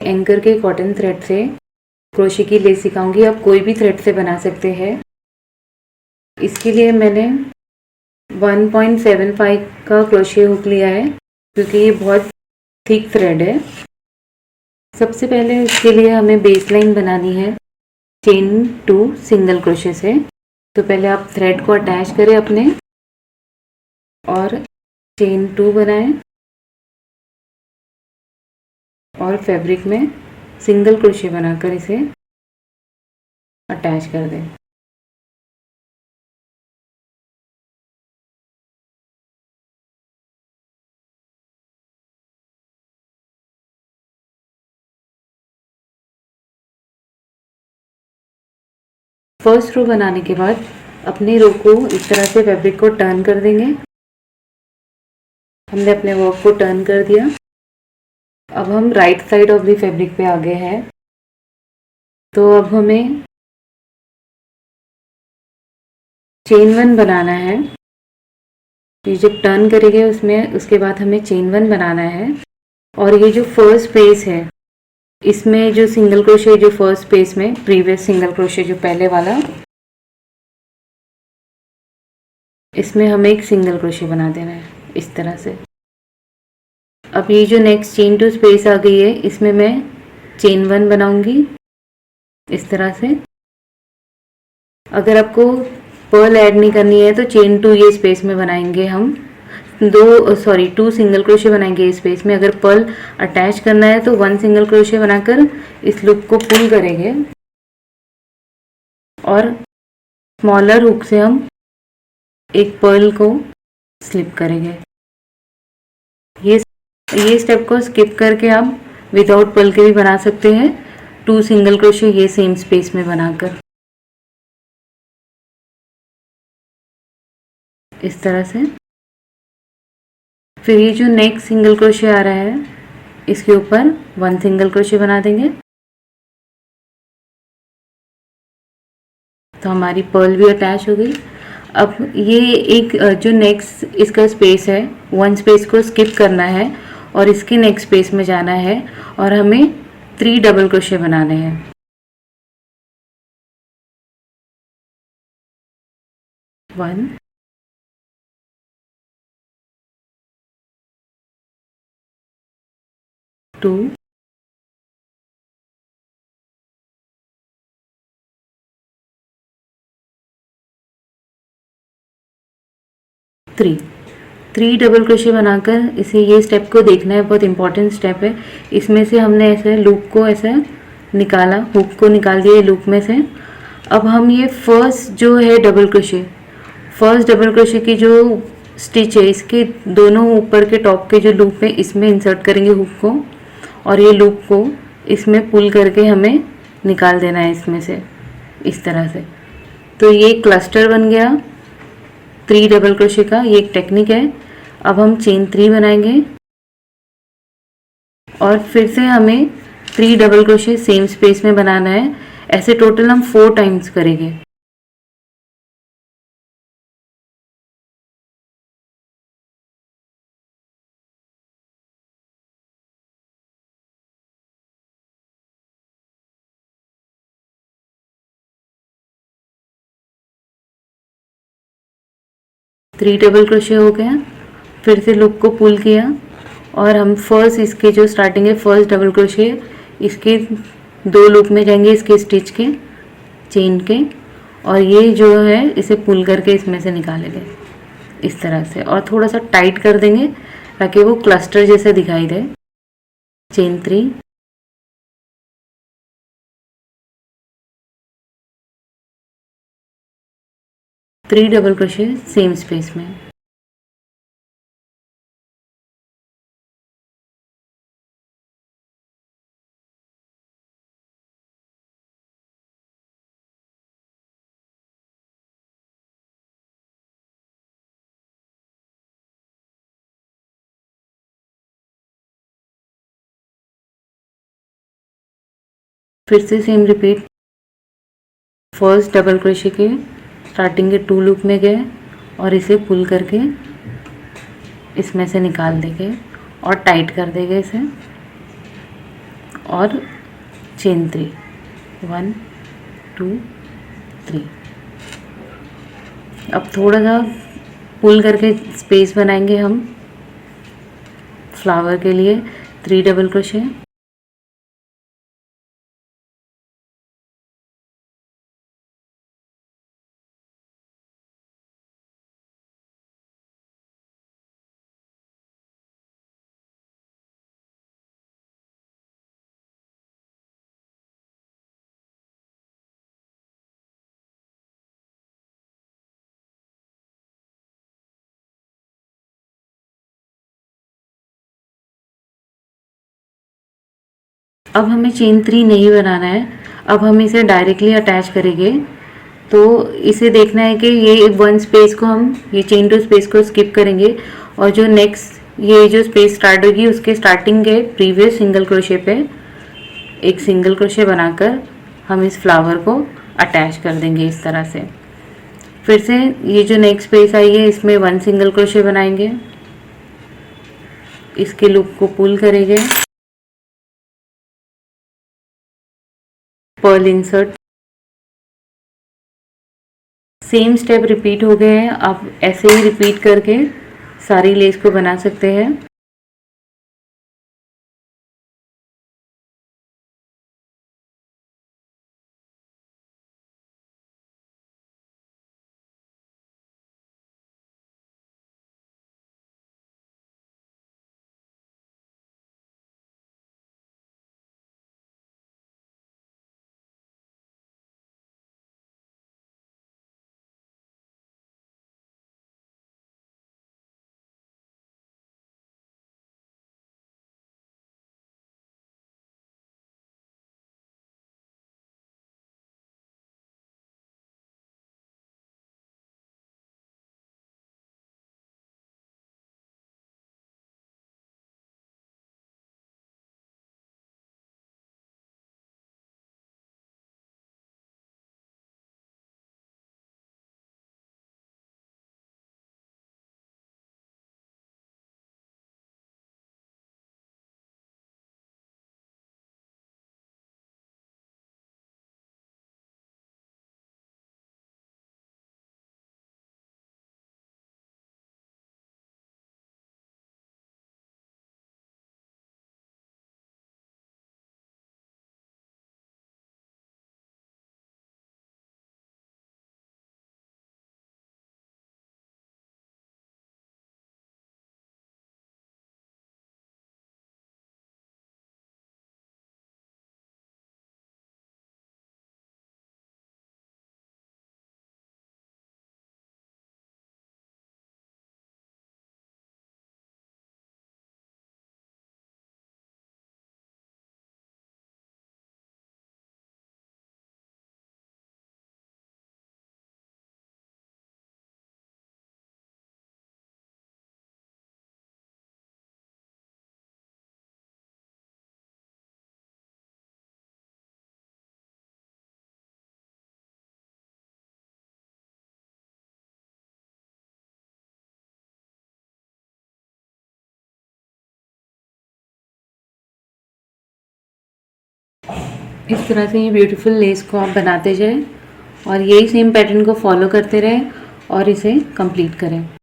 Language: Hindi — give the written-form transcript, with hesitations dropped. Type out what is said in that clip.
एंकर के कॉटन थ्रेड से क्रोशे की लेस सिखाऊंगी। आप कोई भी थ्रेड से बना सकते हैं। इसके लिए मैंने 1.75 का क्रोशे हुक लिया है क्योंकि ये बहुत थिक थ्रेड है। सबसे पहले इसके लिए हमें बेस लाइन बनानी है चेन 2 सिंगल क्रोशे से। तो पहले आप थ्रेड को अटैच करें अपने और चेन 2 बनाएं और फैब्रिक में सिंगल क्रोशे बनाकर इसे अटैच कर दें। फर्स्ट रो बनाने के बाद अपनी रो को इस तरह से फैब्रिक को टर्न कर देंगे। हमने अपने वर्क को टर्न कर दिया। अब हम right side of the fabric पे आ गए हैं। तो अब हमें चेन 1 बनाना है। ये जब टर्न करेंगे उसमें उसके बाद हमें चेन 1 बनाना है। और ये जो फर्स्ट स्पेस है इसमें जो सिंगल क्रोशे जो फर्स्ट स्पेस में प्रीवियस सिंगल क्रोशे जो पहले वाला, इसमें हमें एक सिंगल क्रोशे बना देना है इस तरह से। अब ये जो नेक्स्ट चेन 2 स्पेस आ गई है इसमें मैं चेन 1 बनाऊंगी इस तरह से। अगर आपको पर्ल ऐड नहीं करनी है तो चेन 2 ये स्पेस में बनाएंगे हम 2 सिंगल क्रोशे बनाएंगे इस स्पेस में। अगर पर्ल अटैच करना है तो 1 सिंगल क्रोशे बनाकर इस लूप को पुल करेंगे और स्मॉलर हुक से हम एक पर्ल को स्लिप करेंगे। ये स्टेप को स्किप करके आप विदाउट पर्ल के भी बना सकते हैं 2 सिंगल क्रोशे ये सेम स्पेस में बनाकर इस तरह से। फिर ये जो नेक्स्ट सिंगल क्रोशे आ रहा है इसके ऊपर 1 सिंगल क्रोशे बना देंगे। तो हमारी पर्ल भी अटैच हो गई। अब ये एक जो नेक्स्ट इसका स्पेस है 1 स्पेस को स्किप करना है और इसके नेक्स्ट स्पेस में जाना है और हमें 3 डबल क्रोशे बनाने हैं। 1 2 3 डबल क्रोशे बनाकर इसे ये स्टेप को देखना है, बहुत इंपॉर्टेंट स्टेप है। इसमें से हमने ऐसे लूप को ऐसे निकाला, हुक को निकाल दिया लूप में से। अब हम ये फर्स्ट जो है फर्स्ट डबल क्रोशे की जो स्टिच है इसके दोनों ऊपर के टॉप के जो लूप है इसमें इंसर्ट करेंगे हुक को और ये लूप को इसमें पुल करके हमें निकाल देना है इसमें से इस तरह से। तो ये क्लस्टर बन गया 3 डबल क्रोशे का, ये एक टेक्निक है। अब हम चेन 3 बनाएंगे और फिर से हमें 3 डबल क्रोशे सेम स्पेस में बनाना है। ऐसे टोटल हम 4 टाइम्स करेंगे। थ्री डबल क्रोशे हो गया। फिर से लूप को पुल किया और हम फर्स्ट इसके जो स्टार्टिंग है फर्स्ट डबल क्रोशे इसके 2 लूप में जाएंगे इसके स्टिच के चेन के और ये जो है इसे पुल करके इसमें से निकालेंगे इस तरह से और थोड़ा सा टाइट कर देंगे ताकि वो क्लस्टर जैसे दिखाई दे। Chain 3 3 double crochet same space में। फिर से same repeat, first double crochet के स्टार्टिंग के 2 लूप में गए और इसे पुल करके इसमें से निकाल देंगे और टाइट कर देंगे इसे और चेन 3, 1 2 3। अब थोड़ा सा पुल करके स्पेस बनाएंगे हम फ्लावर के लिए, 3 डबल क्रोशे। अब हमें चेन 3 नहीं बनाना है, अब हम इसे डायरेक्टली अटैच करेंगे। तो इसे देखना है कि ये 1 स्पेस को हम ये चेन 2 स्पेस को स्किप करेंगे और जो नेक्स्ट ये जो स्पेस स्टार्ट होगी उसके स्टार्टिंग के प्रीवियस सिंगल क्रोशे पे एक सिंगल क्रोशे बनाकर हम इस फ्लावर को अटैच कर देंगे इस तरह से। फिर से ये जो नेक्स्ट स्पेस आई है इसमें 1 सिंगल क्रोशे बनाएंगे, इसके लूप को पुल करेंगे, purl insert. Same step repeat हो गए हैं, आप ऐसे ही रिपीट करके सारी लेस को बना सकते हैं। इस तरह से ये ब्यूटीफुल लेस को आप बनाते जाएं और यही सेम पैटर्न को फॉलो करते रहें और इसे कंप्लीट करें।